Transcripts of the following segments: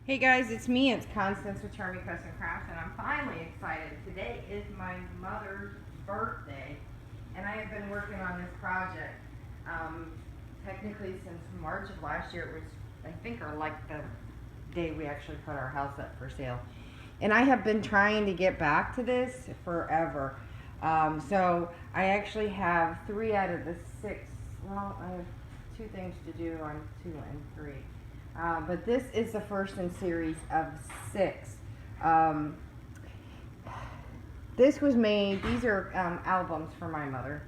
Hey guys, it's me. It's Constance with Charmy Custom Crafts, and I'm finally excited. Today is my mother's birthday, and I have been working on this project technically since March of last year. It was, I think, the day we actually put our house up for sale. And I have been trying to get back to this forever. So I actually have 3 out of the 6. Well, I have 2 things to do on 2 and 3. But this is the first in series of 6. This was made, these are albums for my mother.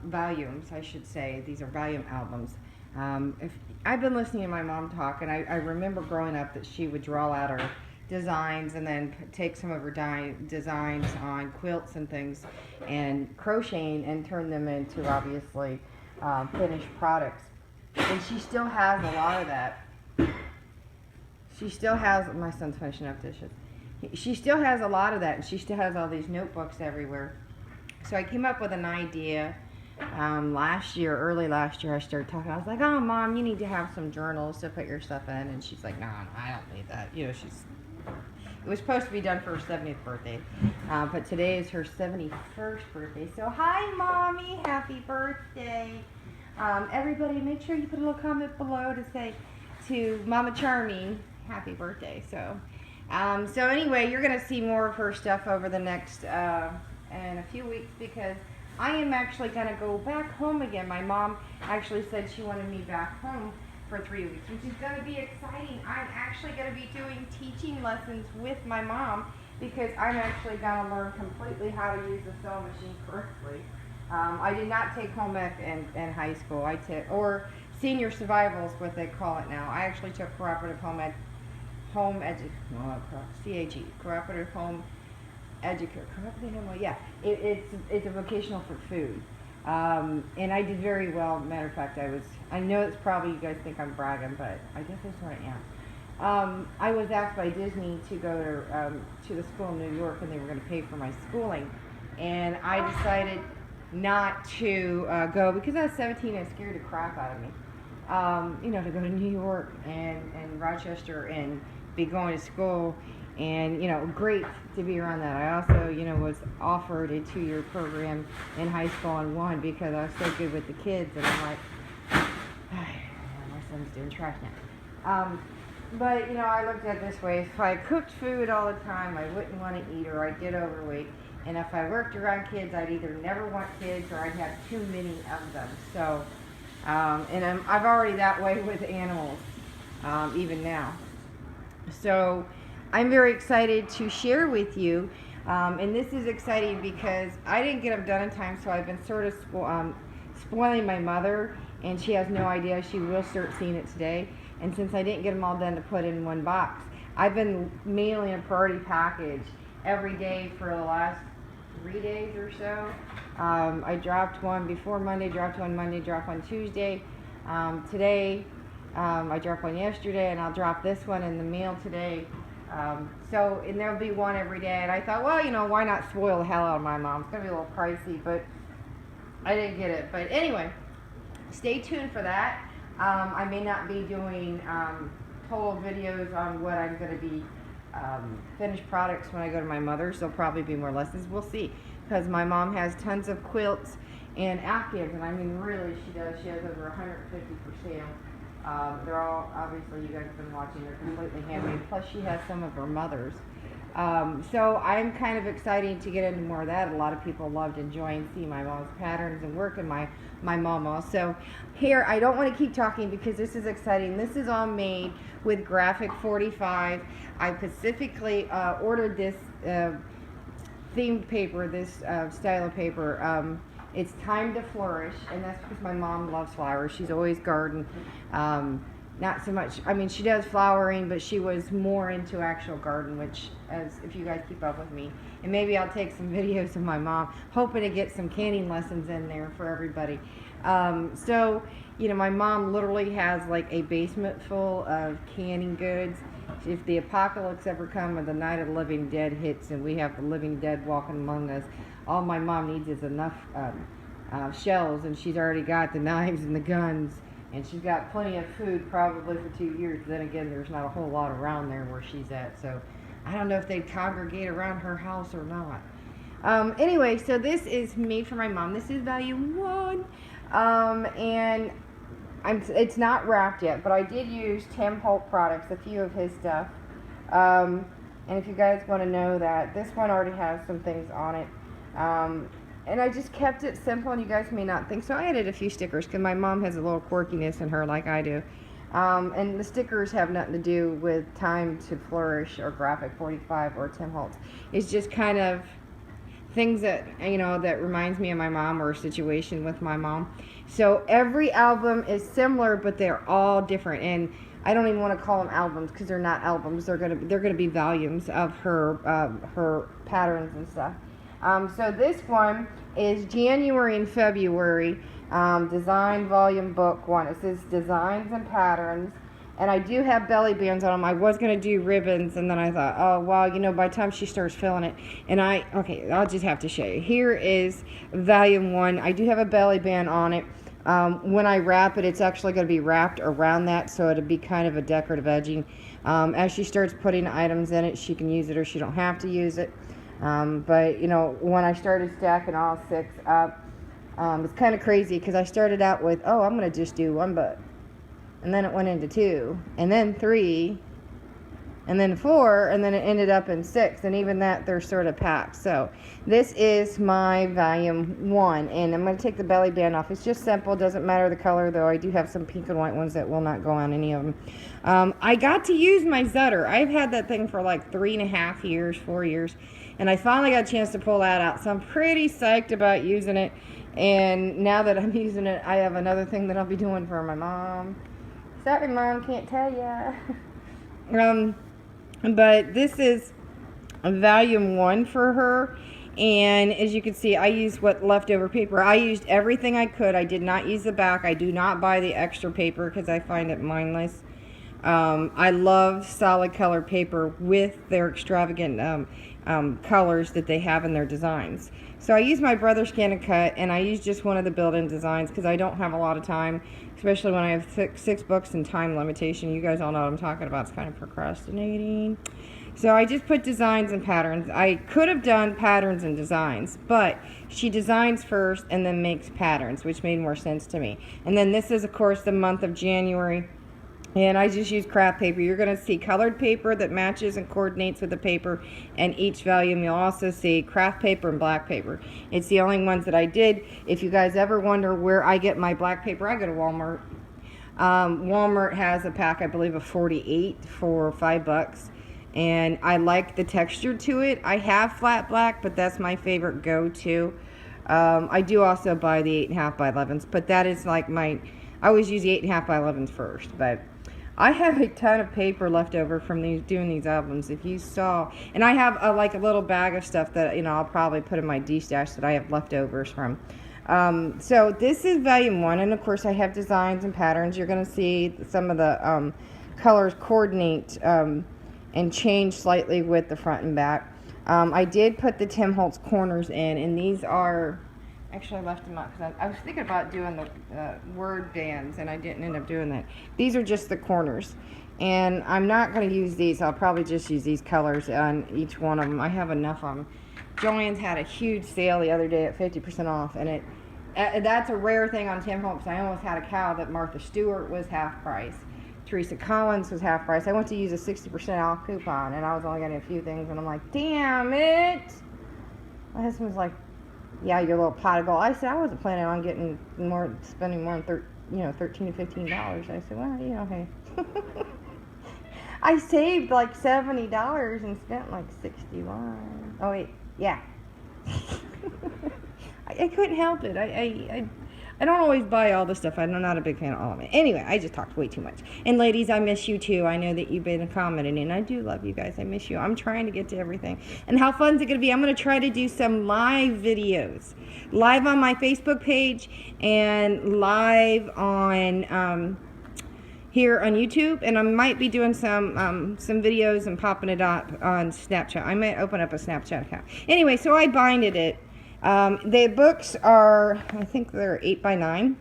Volumes, I should say. These are volume albums. I've been listening to my mom talk, and I remember growing up that she would draw out her designs and then take some of her designs on quilts and things and crocheting and turn them into, obviously, finished products. And she still has a lot of that. She still has, my son's finishing up dishes. She still has a lot of that, and she still has all these notebooks everywhere. So I came up with an idea last year, early last year. I started talking. I was like, "Oh, Mom, you need to have some journals to put your stuff in." And she's like, "No, I don't need that." You know, it was supposed to be done for her 70th birthday, but today is her 71st birthday. So hi, Mommy, happy birthday! Everybody, make sure you put a little comment below to say to Mama Charmy, happy birthday. So anyway, you're gonna see more of her stuff over the next in a few weeks, because I am actually gonna go back home again. My mom actually said she wanted me back home for 3 weeks, which is gonna be exciting. I'm actually gonna be doing teaching lessons with my mom, because I'm actually gonna learn completely how to use the sewing machine correctly. I did not take home ec in high school. I took, or senior survival is what they call it now. I actually took cooperative CAG, cooperative home educator, it's a vocational for food. And I did very well. Matter of fact, I know it's probably, you guys think I'm bragging, but I guess that's what I am. I was asked by Disney to go to the school in New York, and they were going to pay for my schooling. And I decided not to go, because I was 17 and it scared the crap out of me. To go to New York and Rochester and be going to school, and great to be around that. I also was offered a 2-year program in high school and won, because I was so good with the kids, and I'm like, my son's doing trash now. But I looked at it this way: if I cooked food all the time, I wouldn't want to eat, or I'd get overweight. And if I worked around kids, I'd either never want kids, or I'd have too many of them. So, and I've already that way with animals, even now. So, I'm very excited to share with you. And this is exciting because I didn't get them done in time, so I've been sort of spoiling my mother, and she has no idea. She will start seeing it today. And since I didn't get them all done to put in one box, I've been mailing a priority package every day for the last 3 days or so. I dropped one before Monday, dropped one Monday, dropped one Tuesday. Today, I dropped one yesterday, and I'll drop this one in the mail today. And there'll be one every day. And I thought, well, why not spoil the hell out of my mom? It's going to be a little pricey, but I didn't get it. But anyway, stay tuned for that. I may not be doing total videos on what I'm going to be finished products when I go to my mother's. There'll probably be more lessons. We'll see, because my mom has tons of quilts and afghans, and I mean, really, she does. She has over 150 for sale. They're all, obviously, you guys have been watching, they're completely handmade. Plus, she has some of her mother's. So I'm kind of excited to get into more of that. A lot of people loved enjoying seeing my mom's patterns and work, and my mama. So here, I don't want to keep talking because this is exciting. This is all made with graphic 45. I specifically ordered this themed paper, this style of paper. It's Time to Flourish, and that's because my mom loves flowers. She's always gardened. Not so much, I mean, she does flowering, but she was more into actual garden, which, as if you guys keep up with me, and maybe I'll take some videos of my mom, hoping to get some canning lessons in there for everybody. My mom literally has like a basement full of canning goods. If the apocalypse ever comes, or the night of the living dead hits and we have the living dead walking among us, all my mom needs is enough shells, and she's already got the knives and the guns And she's got plenty of food probably for 2 years. Then again, there's not a whole lot around there where she's at. So I don't know if they congregate around her house or not. Anyway, so this is made for my mom. This is volume 1. And it's not wrapped yet, but I did use Tim Holt products, a few of his stuff. And if you guys want to know that, this one already has some things on it. And I just kept it simple, and you guys may not think so. I added a few stickers because my mom has a little quirkiness in her like I do. And the stickers have nothing to do with Time to Flourish or Graphic 45 or Tim Holtz. It's just kind of things that, you know, that reminds me of my mom or a situation with my mom. So every album is similar, but they're all different. And I don't even want to call them albums because they're not albums. They're gonna be volumes of her patterns and stuff. So this one is January and February, Design Volume Book 1. It says Designs and Patterns, and I do have belly bands on them. I was going to do ribbons, and then I thought, oh, well, you know, by the time she starts filling it, and okay, I'll just have to show you. Here is Volume 1. I do have a belly band on it. When I wrap it, it's actually going to be wrapped around that, so it'll be kind of a decorative edging. As she starts putting items in it, she can use it or she don't have to use it. But, you know, when I started stacking all 6 up, it's kind of crazy because I started out with, oh, I'm going to just do 1 book. And then it went into 2, and then 3, and then 4, and then it ended up in 6. And even that, they're sort of packed. So this is my volume 1, and I'm going to take the belly band off. It's just simple. Doesn't matter the color, though. I do have some pink and white ones that will not go on any of them. I got to use my Zutter. I've had that thing for like 3.5 years, 4 years. And I finally got a chance to pull that out. So I'm pretty psyched about using it. And now that I'm using it, I have another thing that I'll be doing for my mom. Sorry, Mom, can't tell ya. But this is volume 1 for her. And as you can see, I used leftover paper. I used everything I could. I did not use the back. I do not buy the extra paper because I find it mindless. I love solid color paper with their extravagant colors that they have in their designs. So I use my Brother Scan and Cut, and I use just one of the built-in designs because I don't have a lot of time, especially when I have 6 books and time limitation. You guys all know what I'm talking about. It's kind of procrastinating. So I just put designs and patterns. I could have done patterns and designs, but she designs first and then makes patterns, which made more sense to me. And then this is, of course, the month of January. And I just use craft paper. You're going to see colored paper that matches and coordinates with the paper in each volume. You'll also see craft paper and black paper. It's the only ones that I did. If you guys ever wonder where I get my black paper, I go to Walmart. Walmart has a pack, I believe, of 48 for $5. And I like the texture to it. I have flat black, but that's my favorite go-to. I do also buy the 8.5 by 11s, but that is like I always use the 8.5 by 11s first, but I have a ton of paper left over from doing these albums. If you saw, and I have like a little bag of stuff that, you know, I'll probably put in my D-stash that I have leftovers from. So this is volume 1, and of course I have designs and patterns. You're going to see some of the colors coordinate and change slightly with the front and back. I did put the Tim Holtz corners in, and these are, actually I left them out because I was thinking about doing the word bands, and I didn't end up doing that. These are just the corners, and I'm not going to use these. I'll probably just use these colors on each one of them. I have enough of them. Joann's had a huge sale the other day at 50% off, and that's a rare thing on Tim Holtz. I almost had a cow that Martha Stewart was half price. Teresa Collins was half price. I went to use a 60% off coupon, and I was only getting a few things, and I'm like, damn it. My husband was like, yeah, your little pot of gold. I said, I wasn't planning on spending more than $13 to $15. I said, well, you know, hey. I saved like $70 and spent like $61. Oh, wait, yeah. I couldn't help it. I don't always buy all the stuff. I'm not a big fan of all of it. Anyway, I just talked way too much. And ladies, I miss you too. I know that you've been commenting, and I do love you guys. I miss you. I'm trying to get to everything. And how fun is it going to be? I'm going to try to do some live videos. Live on my Facebook page and live on here on YouTube. And I might be doing some videos and popping it up on Snapchat. I might open up a Snapchat account. Anyway, so I binded it. The books are, I think they're 8 by 9,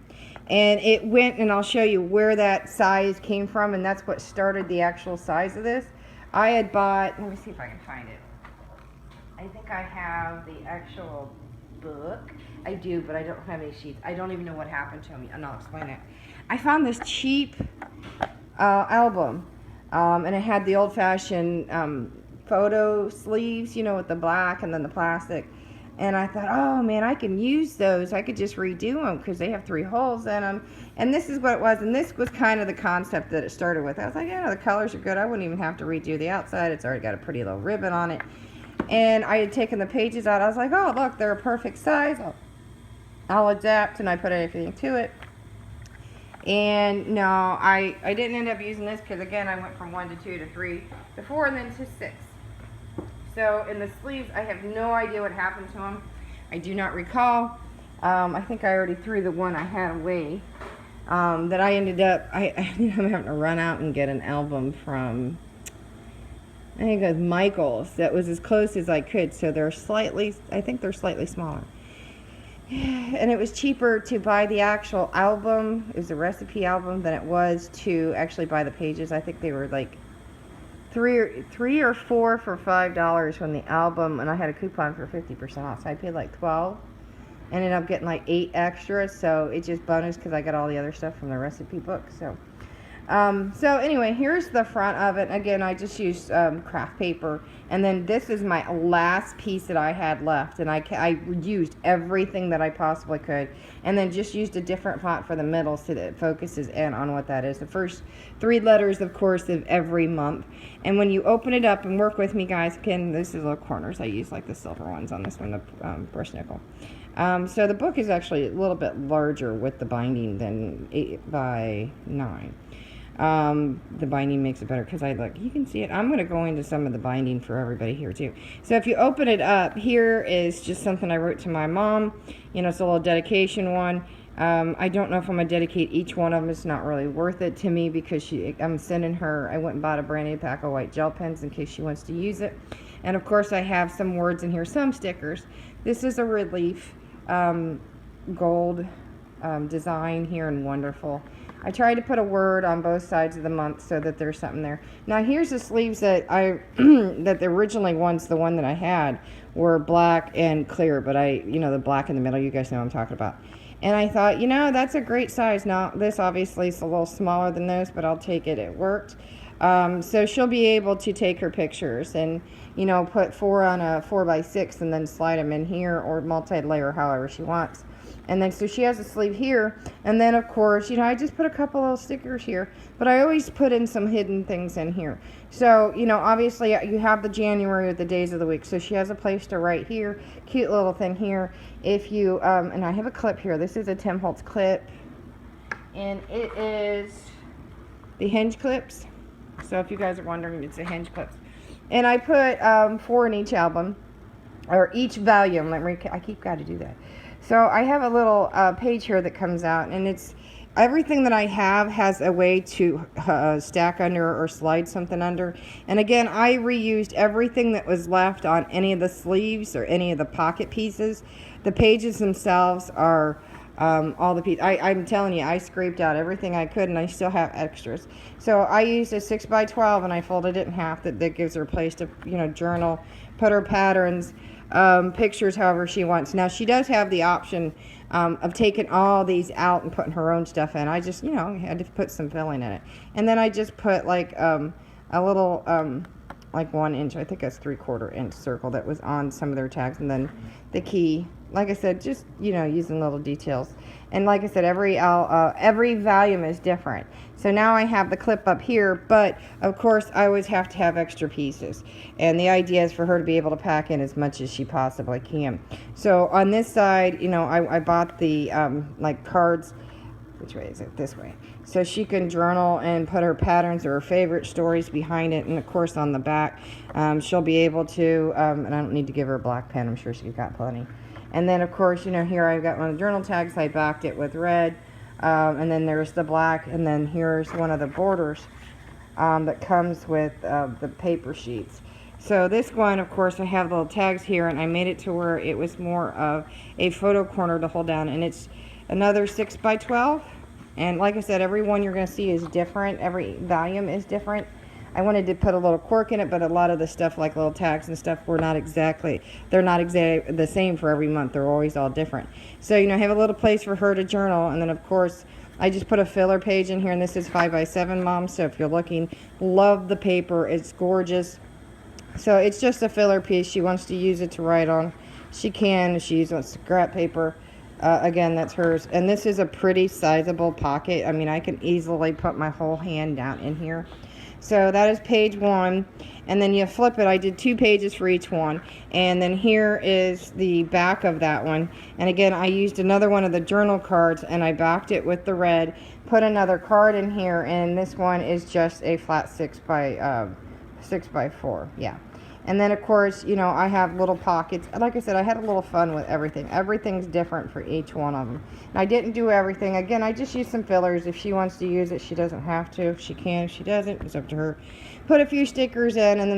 And it went, and I'll show you where that size came from, and that's what started the actual size of this. I had bought, let me see if I can find it. I think I have the actual book. I do, but I don't have any sheets. I don't even know what happened to me, and I'll explain it. I found this cheap album, and it had the old-fashioned photo sleeves, you know, with the black and then the plastic. And I thought, oh man, I can use those. I could just redo them because they have 3 holes in them. And this is what it was. And this was kind of the concept that it started with. I was like, yeah, the colors are good. I wouldn't even have to redo the outside. It's already got a pretty little ribbon on it. And I had taken the pages out. I was like, oh, look, they're a perfect size. I'll adapt, and I put everything to it. And no, I didn't end up using this because, again, I went from 1 to 2 to 3 to 4 and then to 6. So in the sleeves, I have no idea what happened to them. I do not recall. I think I already threw the one I had away. That I ended up, I'm having to run out and get an album from, I think it was Michael's. That was as close as I could. So they're slightly, I think they're slightly smaller. And it was cheaper to buy the actual album, it was a recipe album, than it was to actually buy the pages. I think they were like three or four for $5 from the album, and I had a coupon for 50% off, so I paid like $12. Ended up getting like 8 extras, so it just bonus because I got all the other stuff from the recipe book. So anyway, here's the front of it. Again, I just used craft paper, and then this is my last piece that I had left, and I used everything that I possibly could, and then just used a different font for the middle so that it focuses in on what that is. The first 3 letters, of course, of every month. And when you open it up, and work with me, guys, again, this is little corners. I use like the silver ones on this one, the brushed nickel. So the book is actually a little bit larger with the binding than 8 by 9. The binding makes it better because you can see it. I'm going to go into some of the binding for everybody here too. So if you open it up, here is just something I wrote to my mom. You know, it's a little dedication one. I don't know if I'm going to dedicate each one of them. It's not really worth it to me because I'm sending her, I went and bought a brand new pack of white gel pens in case she wants to use it. And of course I have some words in here, some stickers. This is a relief gold design here, and wonderful. I tried to put a word on both sides of the month so that there's something there. Now here's the sleeves that that the originally ones, the one that I had, were black and clear, but the black in the middle, you guys know what I'm talking about. And I thought, that's a great size. Now this obviously is a little smaller than those, but I'll take it. It worked. So she'll be able to take her pictures and, put 4 on a 4x6 and then slide them in here, or multi-layer, however she wants. And then so she has a sleeve here, and then of course, I just put a couple little stickers here, but I always put in some hidden things in here. So, obviously you have the January with the days of the week, so she has a place to write here, cute little thing here. If you, and I have a clip here, this is a Tim Holtz clip, and it is the hinge clips. So if you guys are wondering, it's the hinge clips. And I put 4 in each album, or each volume. I keep got to do that. So I have a little page here that comes out, and it's everything that I have has a way to stack under or slide something under. And again, I reused everything that was left on any of the sleeves or any of the pocket pieces. The pages themselves are all the pieces. I'm telling you, I scraped out everything I could, and I still have extras. So I used a 6x12, and I folded it in half. That gives her a place to journal, put her patterns, pictures, however she wants. Now she does have the option of taking all these out and putting her own stuff in. I just had to put some filling in it, and then I just put like a little 1 inch, I think it's 3/4 inch circle that was on some of their tags, and then the key. Like I said, just using little details. And like I said, every volume is different. So now I have the clip up here, but of course I always have to have extra pieces. And the idea is for her to be able to pack in as much as she possibly can. So on this side, I bought the cards. Which way is it? This way. So she can journal and put her patterns or her favorite stories behind it. And of course on the back, she'll be able to, and I don't need to give her a black pen. I'm sure she's got plenty. And then of course, here I've got one of the journal tags. I backed it with red. And then there's the black. And then here's one of the borders that comes with the paper sheets. So this one, of course, I have the little tags here, and I made it to where it was more of a photo corner to hold down. And it's another 6x12. And like I said, every one you're going to see is different. Every volume is different. I wanted to put a little quirk in it, but a lot of the stuff, like little tags and stuff, they're not exactly the same for every month. They're always all different. So, you know, have a little place for her to journal. And then, of course, I just put a filler page in here, and this is 5x7, Mom. So if you're looking, love the paper. It's gorgeous. So it's just a filler piece. She wants to use it to write on. She can. She wants scrap paper. Again, that's hers. And this is a pretty sizable pocket. I mean, I can easily put my whole hand down in here. So that is page 1. And then you flip it. I did 2 pages for each one. And then here is the back of that one. And again, I used another one of the journal cards, and I backed it with the red. Put another card in here, and this one is just a flat 6x4. Yeah. And then, of course, you know, I have little pockets. Like I said, I had a little fun with everything. Everything's different for each one of them. And I didn't do everything. Again, I just used some fillers. If she wants to use it, she doesn't have to. If she can, if she doesn't, it's up to her. Put a few stickers in, and then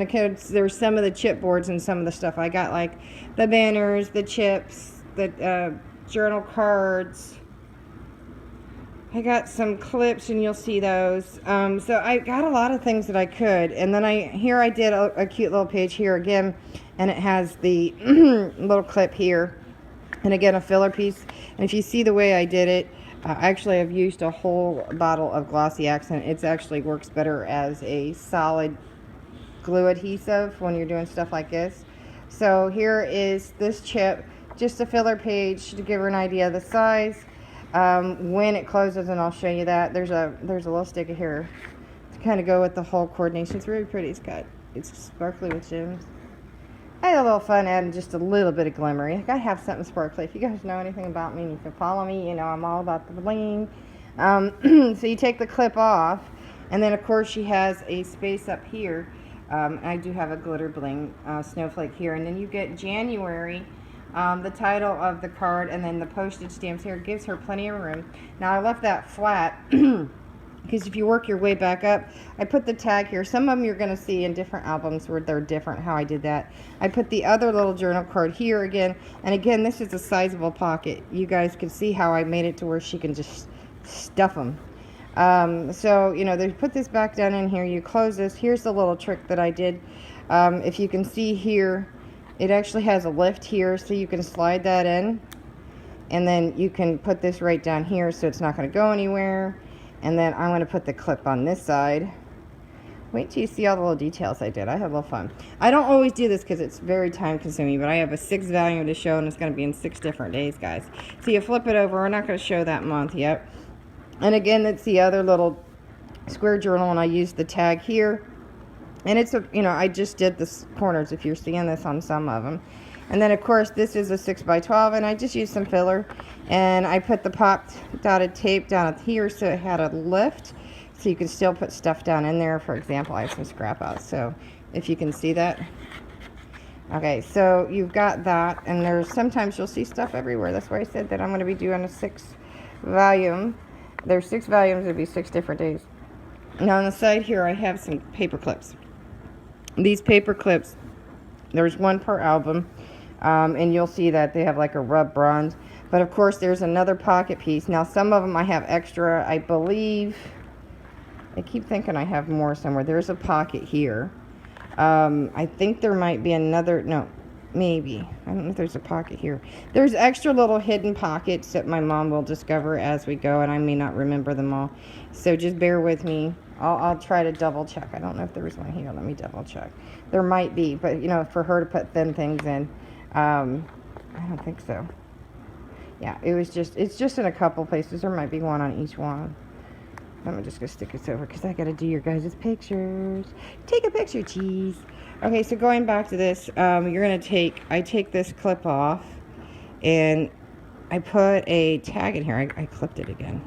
there's some of the chipboards and some of the stuff. I got, like, the banners, the chips, the journal cards. I got some clips, and you'll see those. So I got a lot of things that I could. And then I did a cute little page here again, and it has the little clip here. And again, a filler piece. And if you see the way I did it, actually I've used a whole bottle of glossy accent. It actually works better as a solid glue adhesive when you're doing stuff like this. So here is this chip, just a filler page to give her an idea of the size. When it closes, and I'll show you that. There's a little sticker here to kind of go with the whole coordination. It's really pretty. It's sparkly with gems. I had a little fun adding just a little bit of glimmer. I gotta have something sparkly. If you guys know anything about me, you can follow me. You know I'm all about the bling. So you take the clip off, and then of course she has a space up here. I do have a glitter bling snowflake here, and then you get January. The title of the card, and then the postage stamps here. Gives her plenty of room. Now I left that flat because if you work your way back up, I put the tag here. Some of them you're going to see in different albums where they're different how I did that. I put the other little journal card here again, and again this is a sizable pocket. You guys can see how I made it to where she can just stuff them. So you know, they put this back down in here. You close this. Here's the little trick that I did. If you can see here, it actually has a lift here, so you can slide that in, and then you can put this right down here so it's not going to go anywhere. And then I'm going to put the clip on this side. Wait till you see all the little details I did. I had a little fun. I don't always do this because it's very time consuming, but I have a 6 volume to show, and it's going to be in 6 different days, guys. So you flip it over. We're not going to show that month yet. And again, that's the other little square journal, and I used the tag here. And it's, you know, I just did the corners if you're seeing this on some of them. And then, of course, this is a 6x12, and I just used some filler. And I put the popped dotted tape down here so it had a lift. So you can still put stuff down in there. For example, I have some scrap out. So if you can see that. Okay, so you've got that. And there's sometimes you'll see stuff everywhere. That's why I said that I'm going to be doing a 6 volume. There's 6 volumes. It'll be 6 different days. Now on the side here, I have some paper clips. These paper clips, there's one per album, and you'll see that they have like a rub bronze. But of course, there's another pocket piece. Now, some of them I have extra, I believe. I keep thinking I have more somewhere. There's a pocket here. I think there might be another, no, maybe. I don't know if there's a pocket here. There's extra little hidden pockets that my mom will discover as we go, and I may not remember them all. So just bear with me. I'll try to double check. I don't know if there was one here. Let me double check. There might be, but you know, for her to put thin things in, I don't think so. Yeah, it's just in a couple places. There might be one on each one. I'm just gonna stick this over because I gotta do your guys' pictures. Take a picture, cheese. Okay, so going back to this, I take this clip off, and I put a tag in here. I clipped it again.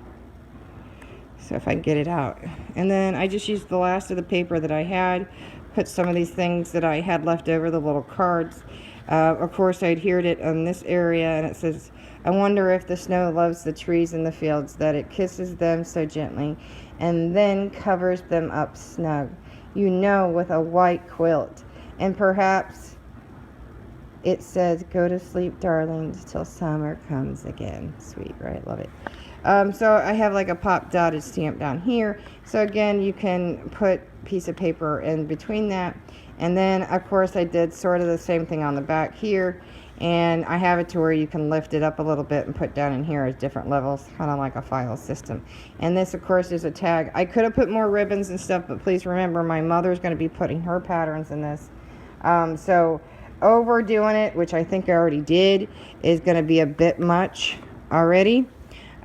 So if I can get it out. And then I just used the last of the paper that I had, put some of these things that I had left over, the little cards. Of course, I adhered it on this area, and it says, I wonder if the snow loves the trees in the fields, that it kisses them so gently, and then covers them up snug, you know, with a white quilt. And perhaps it says, go to sleep, darlings, till summer comes again. Sweet, right? Love it. So I have like a pop dotted stamp down here. So again, you can put piece of paper in between that. And then of course I did sort of the same thing on the back here. And I have it to where you can lift it up a little bit and put down in here as different levels, kind of like a file system. And this of course is a tag. I could have put more ribbons and stuff, but please remember my mother's going to be putting her patterns in this. So overdoing it, which I think I already did, is going to be a bit much already.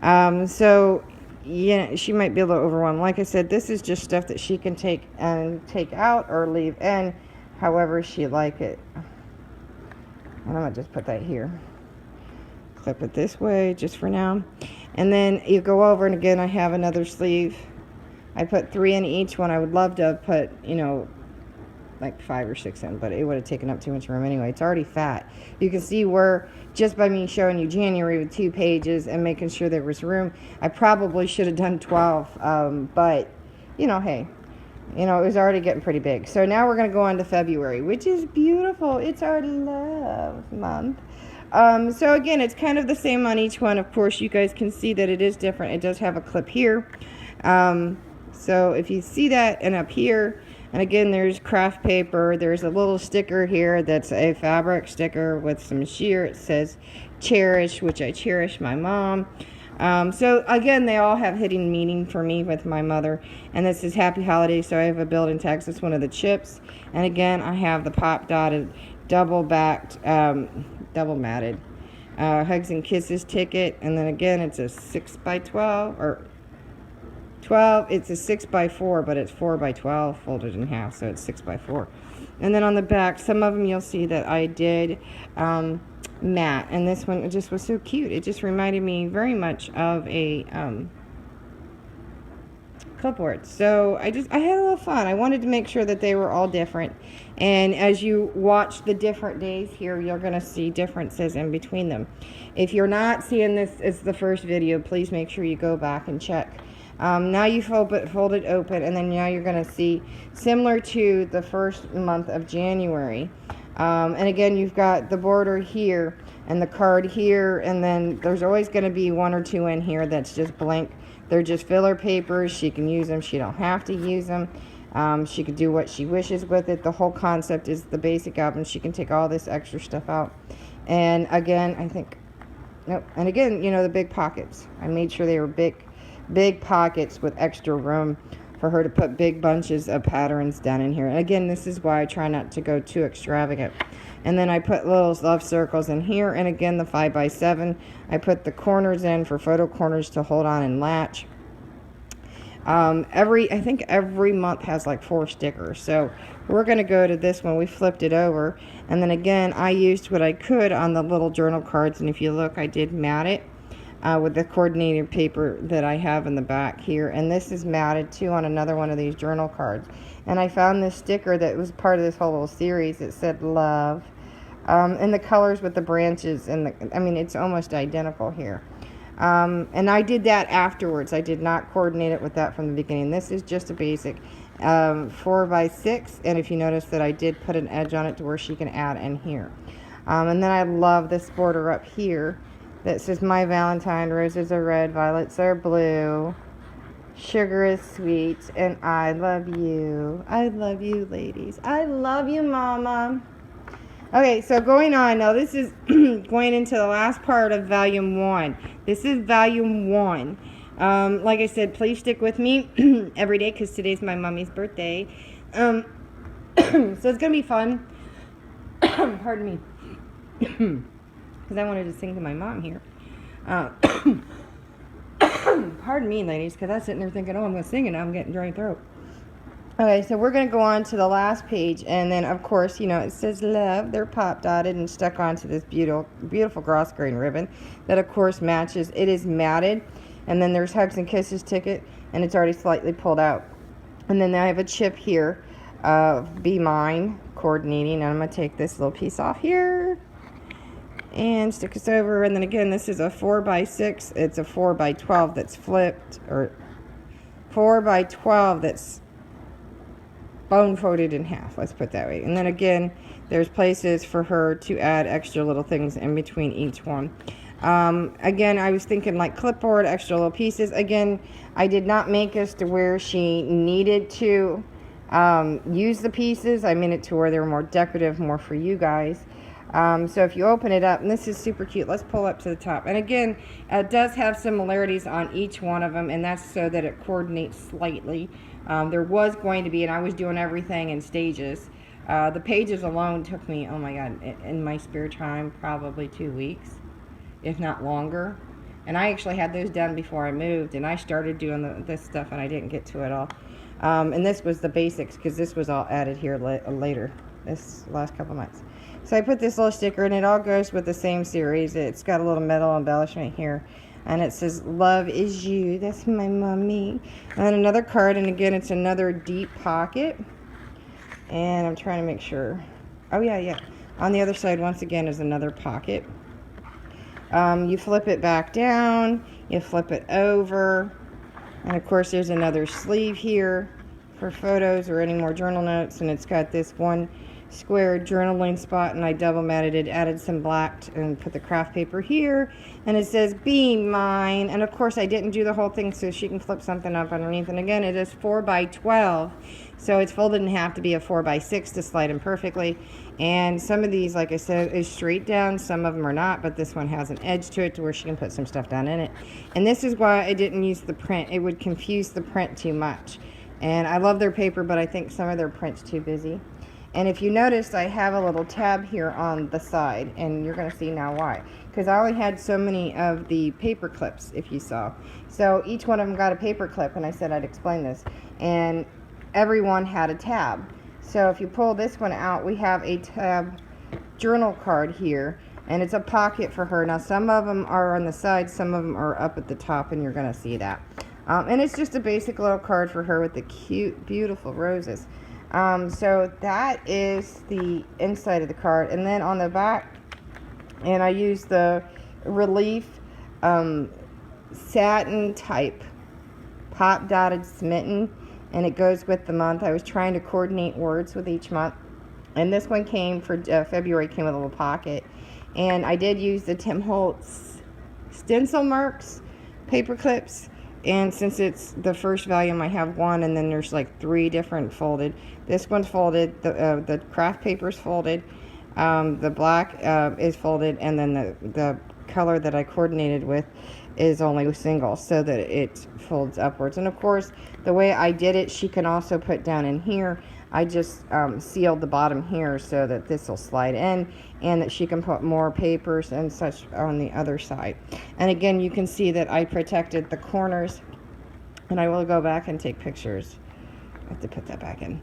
So yeah, she might be a little overwhelmed. Like I said, this is just stuff that she can take out or leave in however she like it. And I'm going to just put that here. Clip it this way just for now. And then you go over, and again, I have another sleeve. I put 3 in each one. I would love to put, you know, like 5 or 6 in, but it would have taken up too much room anyway. It's already fat. You can see where, just by me showing you January with 2 pages and making sure there was room, I probably should have done 12. But, you know, hey. You know, it was already getting pretty big. So now we're going to go on to February, which is beautiful. It's our love month. So again, it's kind of the same on each one. Of course, you guys can see that it is different. It does have a clip here. So if you see that, and up here, and again, there's craft paper. There's a little sticker here that's a fabric sticker with some sheer. It says cherish, which I cherish my mom. So again, they all have hidden meaning for me with my mother. And this is Happy Holidays, so I have a built-in text. It's one of the chips. And again, I have the pop dotted, double matted Hugs and Kisses ticket. And then again, it's a 6x12 or 12. It's a 6x4, but it's 4x12 folded in half, so it's 6x4. And then on the back, some of them you'll see that I did matte, and this one just was so cute. It just reminded me very much of a clipboard. So I had a little fun. I wanted to make sure that they were all different, and as you watch the different days here, you're going to see differences in between them. If you're not seeing this as the first video, please make sure you go back and check. Now you fold it open, and then now you're going to see similar to the first month of January. And again, you've got the border here and the card here, and then there's always going to be 1 or 2 in here that's just blank. They're just filler papers. She can use them. She don't have to use them. She can do what she wishes with it. The whole concept is the basic album. She can take all this extra stuff out. And again, I think, nope. And again, you know, the big pockets. I made sure they were big pockets with extra room for her to put big bunches of patterns down in here. And again, this is why I try not to go too extravagant. And then I put little love circles in here, and again the 5x7. I put the corners in for photo corners to hold on and latch. I think every month has like 4 stickers. So we're going to go to this one. We flipped it over, and then again I used what I could on the little journal cards, and if you look, I did mat it with the coordinated paper that I have in the back here. And this is matted too on another one of these journal cards. And I found this sticker that was part of this whole little series. It said love. And the colors with the branches, and I mean, it's almost identical here. And I did that afterwards. I did not coordinate it with that from the beginning. This is just a basic 4x6. And if you notice that I did put an edge on it to where she can add in here. And then I love this border up here that says My Valentine, roses are red, violets are blue, sugar is sweet, and I love you. I love you, ladies. I love you, Mama. Okay, so going on now, this is going into the last part of volume 1. This is volume 1. Like I said, please stick with me every day because today's my mommy's birthday. So it's going to be fun. Pardon me. Because I wanted to sing to my mom here. Pardon me, ladies, because I was sitting there thinking, oh, I'm going to sing, and now I'm getting dry throat. Okay, so we're going to go on to the last page, and then, of course, you know, it says love. They're pop dotted and stuck onto this beautiful gloss grain ribbon that, of course, matches. It is matted, and then there's Hugs and Kisses ticket, and it's already slightly pulled out. And then I have a chip here of Be Mine coordinating, and I'm going to take this little piece off here and stick this over. And then again, this is a 4x6. It's a 4x12 that's flipped, or 4x12 that's bone folded in half, let's put it that way. And then again, there's places for her to add extra little things in between each one. Again, I was thinking like clipboard, extra little pieces. Again, I did not make this to where she needed to use the pieces. I made it to where they were more decorative, more for you guys. So if you open it up, and this is super cute, let's pull up to the top. And again, it does have similarities on each one of them, and that's so that it coordinates slightly. There was going to be, and I was doing everything in stages. The pages alone took me, oh my God, in my spare time, probably 2 weeks, if not longer. And I actually had those done before I moved, and I started doing this stuff, and I didn't get to it all. And this was the basics, because this was all added here later, this last couple months. So I put this little sticker, and it all goes with the same series. It's got a little metal embellishment here, and it says, "Love is you." That's my mommy. And another card, and again, it's another deep pocket. And I'm trying to make sure. Oh, yeah. On the other side, once again, is another pocket. You flip it back down. You flip it over. And, of course, there's another sleeve here for photos or any more journal notes. And it's got this one square journaling spot, and I double matted it, added some black, and put the craft paper here, and it says "Be Mine." And of course I didn't do the whole thing so she can flip something up underneath. And again, it is 4 by 12, so it's folded in half to be a 4 by 6 to slide in perfectly. And some of these, like I said, is straight down, some of them are not, but this one has an edge to it to where she can put some stuff down in it. And this is why I didn't use the print. It would confuse the print too much. And I love their paper, but I think some of their print's too busy. And if you notice, I have a little tab here on the side, and you're going to see now why. Because I only had so many of the paper clips, if you saw. So each one of them got a paper clip, and I said I'd explain this. And everyone had a tab. So if you pull this one out, we have a tab journal card here, and it's a pocket for her. Now some of them are on the side, some of them are up at the top, and you're going to see that. And it's just a basic little card for her with the cute, beautiful roses. So that is the inside of the card. And then on the back, and I use the relief satin type pop dotted smitten, and it goes with the month. I was trying to coordinate words with each month, and this one came for February, came with a little pocket. And I did use the Tim Holtz stencil marks paper clips. And since it's the first volume, I have one, and then there's like 3 different folded. This one's folded, the craft paper's folded, the black is folded, and then the color that I coordinated with is only single, so that it folds upwards. And of course, the way I did it, she can also put down in here. I just sealed the bottom here so that this will slide in, and that she can put more papers and such on the other side. And again, you can see that I protected the corners, and I will go back and take pictures. I have to put that back in.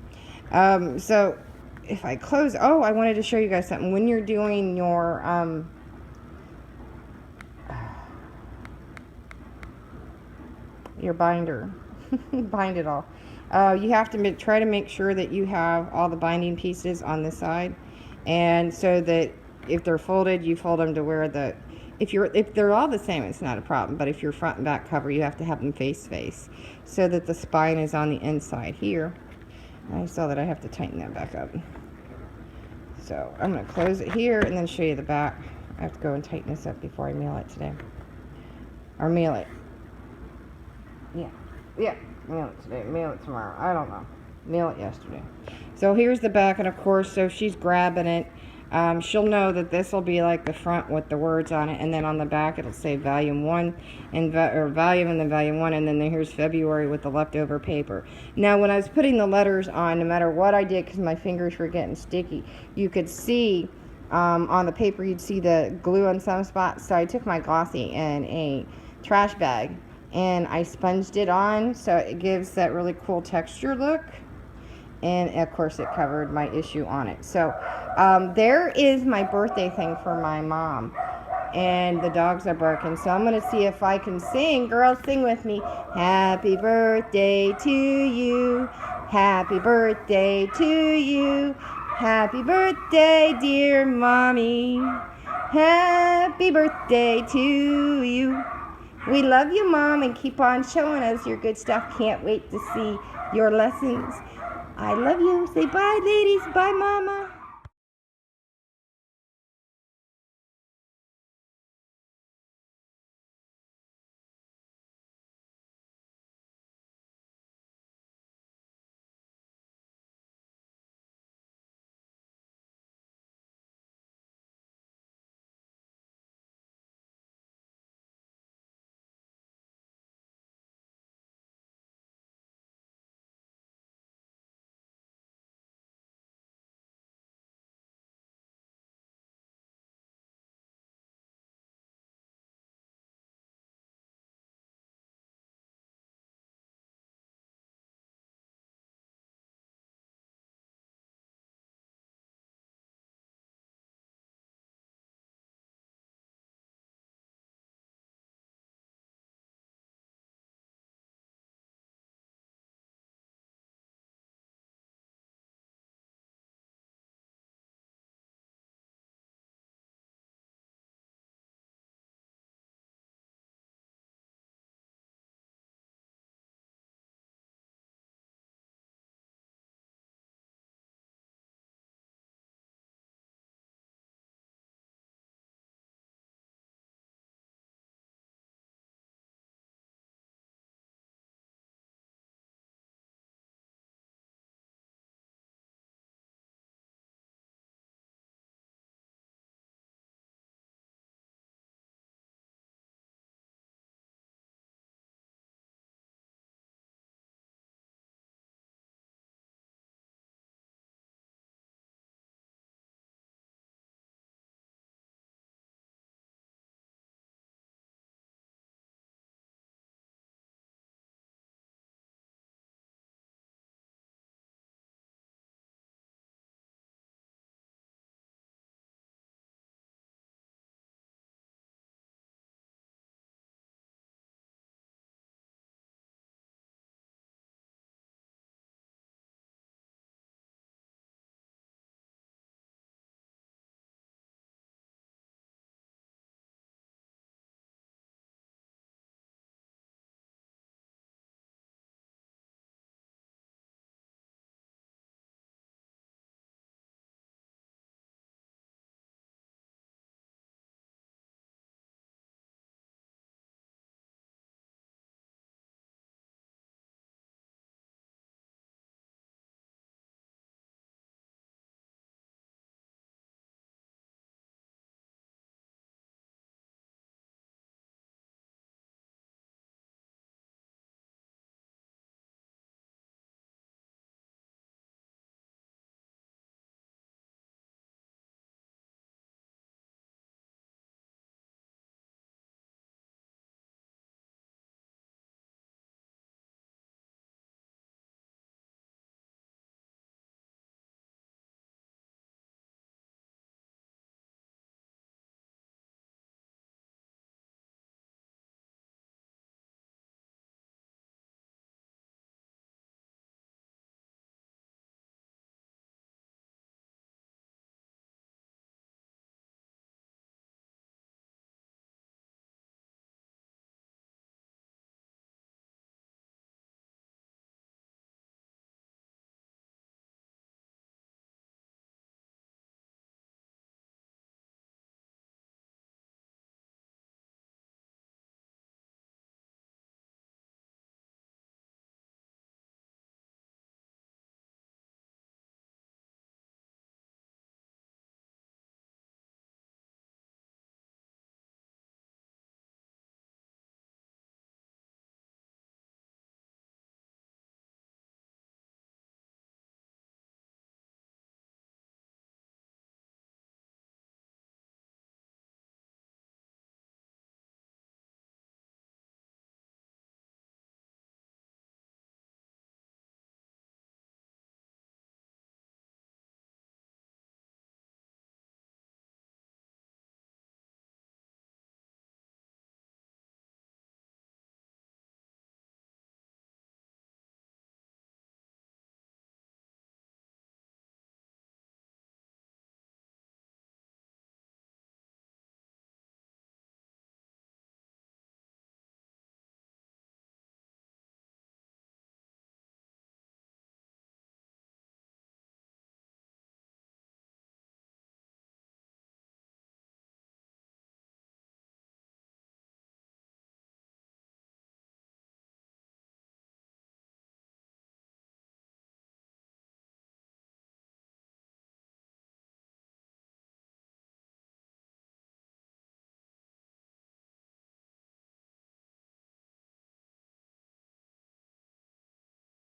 So if I close, oh, I wanted to show you guys something. When you're doing your binder, bind it all. You have to try to make sure that you have all the binding pieces on this side, and so that if they're folded, you fold them to where if they're all the same, it's not a problem. But if you're front and back cover, you have to have them face so that the spine is on the inside here. I saw that I have to tighten that back up. So I'm going to close it here and then show you the back. I have to go and tighten this up before I mail it today. Or mail it. Yeah. Mail it today, mail it tomorrow, I don't know. Mail it yesterday. So here's the back, and of course, so she's grabbing it. She'll know that this will be like the front with the words on it, and then on the back it'll say volume 1 and volume, and then volume 1, and then here's February with the leftover paper. Now when I was putting the letters on, no matter what I did, because my fingers were getting sticky, you could see on the paper, you'd see the glue on some spots. So I took my glossy in a trash bag, and I sponged it on so it gives that really cool texture look. And of course it covered my issue on it. So there is my birthday thing for my mom, and the dogs are barking, so I'm gonna see if I can sing. Girls, sing with me. Happy birthday to you, happy birthday to you, happy birthday dear mommy, happy birthday to you. We love you, Mom, and keep on showing us your good stuff. Can't wait to see your lessons. I love you. Say bye, ladies. Bye, Mama.